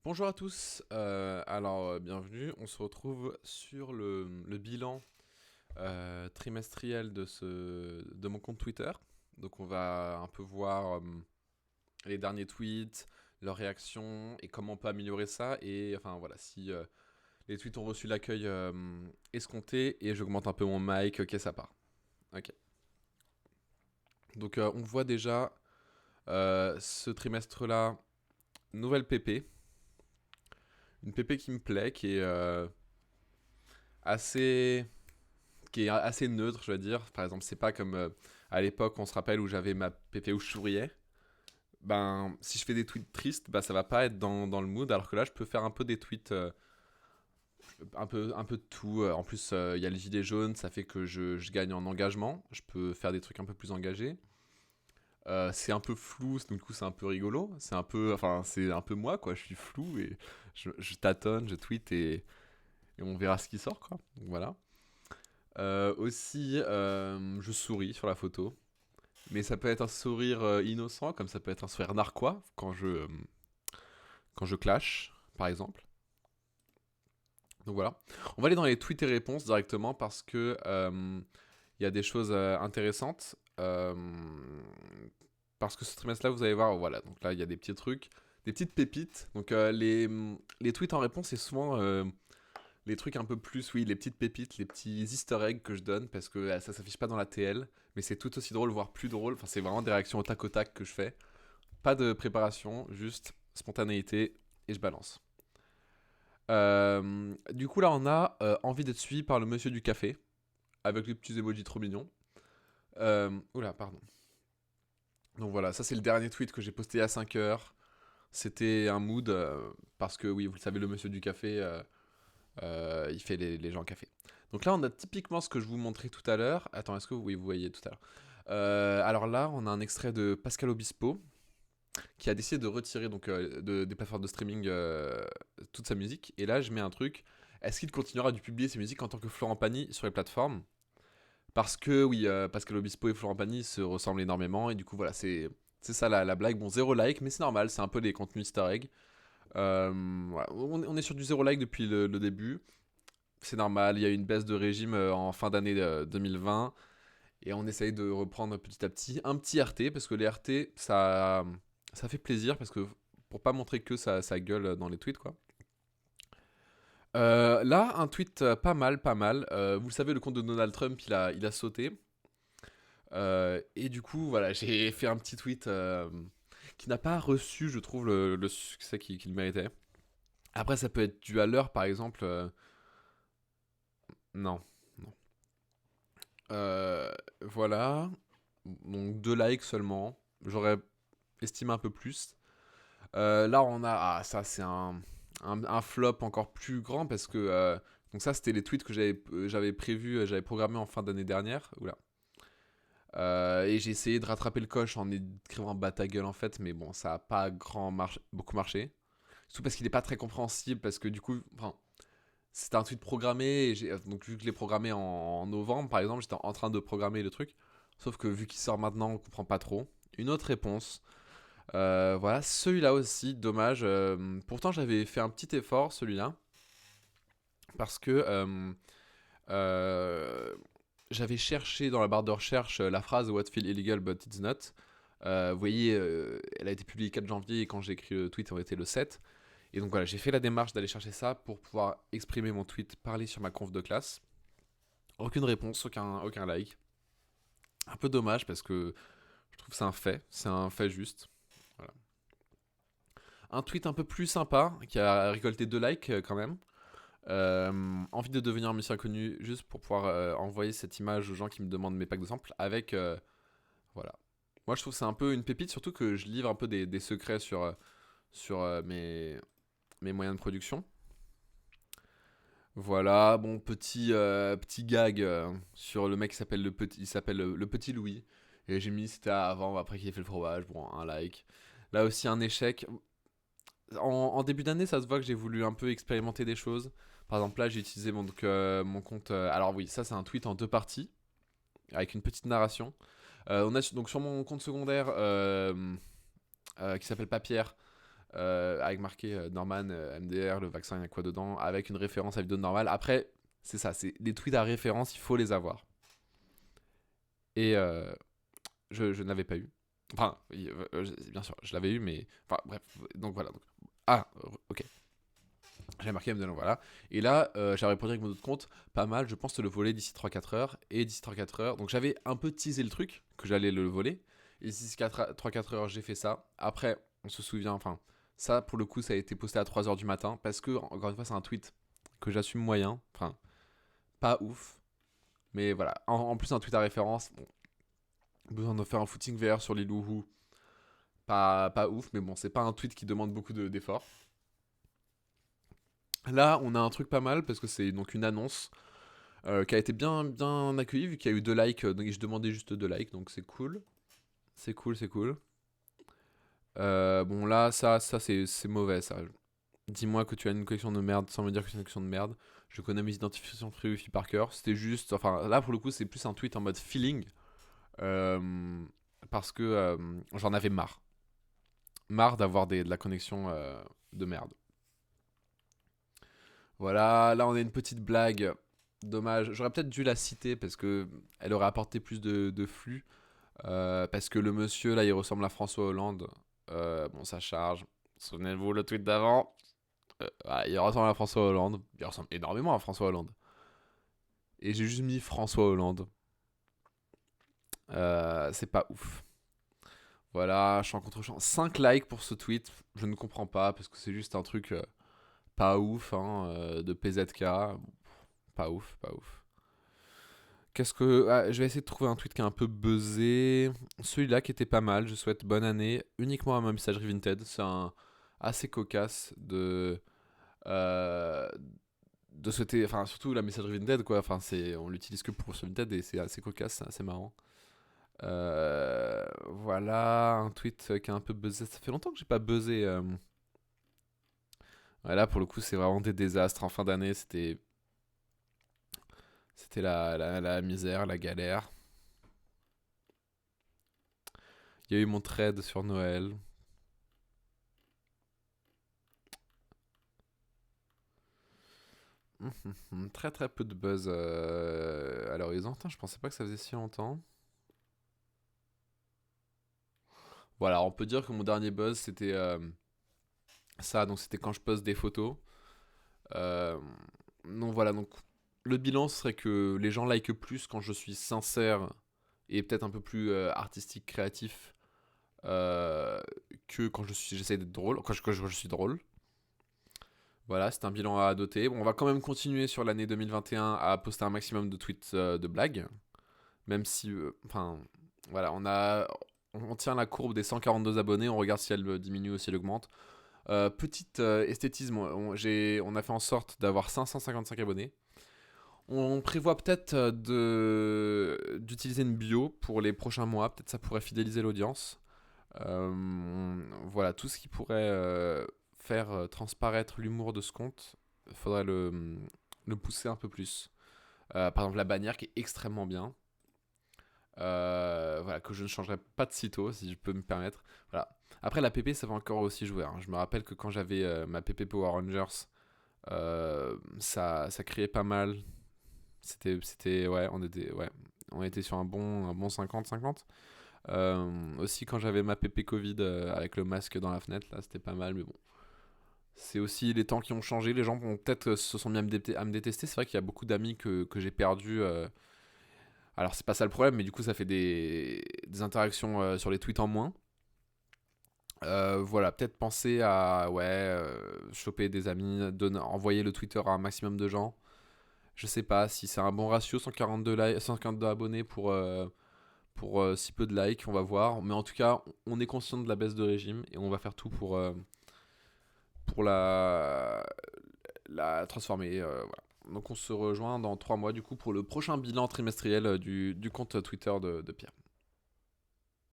Bonjour à tous, bienvenue. On se retrouve sur le bilan trimestriel de mon compte Twitter. Donc on va un peu voir les derniers tweets, leurs réactions et comment on peut améliorer ça. Et enfin voilà, si les tweets ont reçu l'accueil escompté et j'augmente un peu mon mic, ok ça part. Ok. Donc on voit déjà ce trimestre-là, nouvelle PP. Une PP qui me plaît, assez qui est assez neutre, je veux dire. Par exemple, c'est pas comme à l'époque, on se rappelle, où j'avais ma PP où je souriais. Ben, si je fais des tweets tristes, bah, ça va pas être dans le mood, alors que là, je peux faire un peu des tweets, un peu de tout. En plus, il y a les gilets jaunes, ça fait que je gagne en engagement. Je peux faire des trucs un peu plus engagés. C'est un peu flou, donc du coup, c'est un peu rigolo. C'est un peu moi, quoi. Je suis flou et je tâtonne, je tweet et on verra ce qui sort, quoi. Donc voilà. Aussi, je souris sur la photo. Mais ça peut être un sourire innocent, comme ça peut être un sourire narquois quand je clash, par exemple. Donc voilà. On va aller dans les tweets et réponses directement parce que il y a des choses intéressantes. Parce que ce trimestre-là, vous allez voir, voilà. Donc là, il y a des petits trucs, des petites pépites. Donc les tweets en réponse, c'est souvent les trucs un peu plus, oui, les petites pépites, les petits easter eggs que je donne parce que ça s'affiche pas dans la TL, mais c'est tout aussi drôle, voire plus drôle. Enfin, c'est vraiment des réactions au tac que je fais. Pas de préparation, juste spontanéité et je balance. Du coup, là, on a envie d'être suivi par le monsieur du café avec les petits emojis trop mignons. Oula, pardon. Donc voilà, ça c'est le dernier tweet que j'ai posté à 5 heures. C'était un mood parce que, oui, vous le savez, le monsieur du café, il fait les gens café. Donc là, on a typiquement ce que je vous montrais tout à l'heure. Attends, est-ce que oui, vous voyez tout à l'heure. Alors là, on a un extrait de Pascal Obispo qui a décidé de retirer donc des plateformes de streaming toute sa musique. Et là, je mets un truc. Est-ce qu'il continuera de publier ses musiques en tant que Florent Pagny sur les plateformes? Parce que oui, Pascal Obispo et Florent Pagny se ressemblent énormément et du coup voilà, c'est ça la blague. Bon, zéro like, mais c'est normal, c'est un peu des contenus Easter egg. Voilà. On est sur du zéro like depuis le début. C'est normal, il y a eu une baisse de régime en fin d'année 2020 et on essaye de reprendre petit à petit un petit RT parce que les RT ça fait plaisir parce que pour pas montrer que ça gueule dans les tweets quoi. Là, un tweet pas mal, pas mal. Vous le savez, le compte de Donald Trump, il a sauté. Et du coup, voilà, j'ai fait un petit tweet qui n'a pas reçu, je trouve, le succès qu'il méritait. Après, ça peut être dû à l'heure, par exemple. Non, non. Voilà. Donc 2 likes seulement. J'aurais estimé un peu plus. Là, on a. Ah, ça, c'est un flop encore plus grand parce que. Donc, ça, c'était les tweets que j'avais prévu, j'avais programmé en fin d'année dernière. Oula. Et j'ai essayé de rattraper le coche en écrivant bat ta gueule en fait, mais bon, ça a pas beaucoup marché. Surtout parce qu'il est pas très compréhensible, parce que du coup, enfin, c'était un tweet programmé, et donc vu que je l'ai programmé en novembre par exemple, j'étais en train de programmer le truc. Sauf que vu qu'il sort maintenant, on comprend pas trop. Une autre réponse. Voilà, celui-là aussi, dommage. Pourtant, j'avais fait un petit effort, celui-là, parce que euh, j'avais cherché dans la barre de recherche la phrase What feel illegal but it's not. Vous voyez, elle a été publiée le 4 janvier et quand j'ai écrit le tweet, on était le 7. Et donc voilà, j'ai fait la démarche d'aller chercher ça pour pouvoir exprimer mon tweet, parler sur ma conf de classe. Aucune réponse, aucun like. Un peu dommage parce que je trouve que c'est un fait juste. Voilà. Un tweet un peu plus sympa qui a récolté 2 likes quand même. Envie de devenir un monsieur inconnu juste pour pouvoir envoyer cette image aux gens qui me demandent mes packs de samples avec. Voilà. Moi je trouve que c'est un peu une pépite, surtout que je livre un peu des secrets sur mes moyens de production. Voilà, bon, petit gag sur le mec qui s'appelle il s'appelle le petit Louis. Et j'ai mis c'était avant, après qu'il ait fait le fromage, bon, un like. Là aussi un échec. En début d'année, ça se voit que j'ai voulu un peu expérimenter des choses. Par exemple, là, j'ai utilisé mon compte. Alors oui, ça c'est un tweet en 2 parties, avec une petite narration. On a donc sur mon compte secondaire qui s'appelle Papier. avec marqué Norman, MDR, le vaccin, il y a quoi dedans, avec une référence à la vidéo de Normal. Après, c'est ça, c'est des tweets à référence, il faut les avoir. Et je n'avais pas eu. Enfin, bien sûr, je l'avais eu, mais. Enfin, bref, donc voilà. Ah, ok. J'ai marqué MDL, voilà. Et là, j'avais répondu avec mon autre compte, pas mal, je pense te le voler d'ici 3-4 heures. Et d'ici 3-4 heures, donc j'avais un peu teasé le truc, que j'allais le voler. Et d'ici 3-4 heures, j'ai fait ça. Après, on se souvient, enfin, ça pour le coup, ça a été posté à 3 heures du matin, parce que, encore une fois, c'est un tweet que j'assume moyen. Enfin, pas ouf. Mais voilà, en plus, un tweet à référence, bon, besoin de faire un footing VR sur les loups, pas ouf, mais bon, c'est pas un tweet qui demande beaucoup d'efforts. Là, on a un truc pas mal parce que c'est donc une annonce qui a été bien accueillie vu qu'il y a eu 2 likes. Donc je demandais juste 2 likes, donc c'est cool. C'est cool, c'est cool. Bon, là, ça c'est mauvais, ça. Dis-moi que tu as une collection de merde sans me dire que c'est une collection de merde. Je connais mes identifications free wifi par cœur. C'était juste. Enfin, là, pour le coup, c'est plus un tweet en mode feeling. euh, Parce que j'en avais marre. Marre d'avoir de la connexion de merde. Voilà, là on a une petite blague. Dommage, j'aurais peut-être dû la citer parce que elle aurait apporté plus de flux. Parce que le monsieur là il ressemble à François Hollande. Bon, ça charge. Souvenez-vous le tweet d'avant. Ouais, il ressemble à François Hollande. Il ressemble énormément à François Hollande. Et j'ai juste mis François Hollande. C'est pas ouf. Voilà, champ contre champ. 5 likes pour ce tweet. Je ne comprends pas parce que c'est juste un truc pas ouf hein, de PZK. Pas ouf, pas ouf. Qu'est-ce que. Je vais essayer de trouver un tweet qui est un peu buzzé. Celui-là qui était pas mal. Je souhaite bonne année uniquement à ma messagerie Vinted. C'est un assez cocasse euh, de souhaiter. Enfin, surtout la messagerie Vinted, quoi. Enfin, on l'utilise que pour sur Vinted et c'est assez cocasse, c'est assez marrant. Voilà, un tweet qui est un peu buzzé. Ça fait longtemps que j'ai pas buzzé. Voilà, pour le coup, c'est vraiment des désastres. En fin d'année, c'était la misère, la galère. Il y a eu mon trade sur Noël. Très très peu de buzz à l'horizon. Putain, je pensais pas que ça faisait si longtemps. Voilà, on peut dire que mon dernier buzz c'était ça. Donc c'était quand je poste des photos. Euh, donc voilà, donc le bilan serait que les gens like plus quand je suis sincère et peut-être un peu plus artistique, créatif que quand j'essaie d'être drôle, quand je suis drôle. Voilà, c'est un bilan à noter. Bon, on va quand même continuer sur l'année 2021 à poster un maximum de tweets de blagues. Même si, enfin, voilà, on tient la courbe des 142 abonnés, on regarde si elle diminue ou si elle augmente. Petite esthétisme, on a fait en sorte d'avoir 555 abonnés. On prévoit peut-être d'utiliser une bio pour les prochains mois, peut-être ça pourrait fidéliser l'audience. Voilà, tout ce qui pourrait faire transparaître l'humour de ce compte, il faudrait le pousser un peu plus. Par exemple, la bannière qui est extrêmement bien. Voilà, que je ne changerai pas de sitôt si je peux me permettre. Voilà. Après, la PP, ça va encore aussi jouer. Hein. Je me rappelle que quand j'avais ma PP Power Rangers, ça criait pas mal. Ouais, on était sur un bon 50-50. Aussi, quand j'avais ma PP Covid avec le masque dans la fenêtre, là, c'était pas mal, mais bon. C'est aussi les temps qui ont changé. Les gens vont peut-être se sont mis à me détester. C'est vrai qu'il y a beaucoup d'amis que j'ai perdus. Alors, c'est pas ça le problème, mais du coup, ça fait des interactions sur les tweets en moins. Voilà, peut-être penser à choper des amis, envoyer le Twitter à un maximum de gens. Je sais pas si c'est un bon ratio, 142 abonnés pour si peu de likes, on va voir. Mais en tout cas, on est conscient de la baisse de régime et on va faire tout pour la transformer. Voilà. Donc on se rejoint dans 3 mois du coup pour le prochain bilan trimestriel du compte Twitter de Pierre.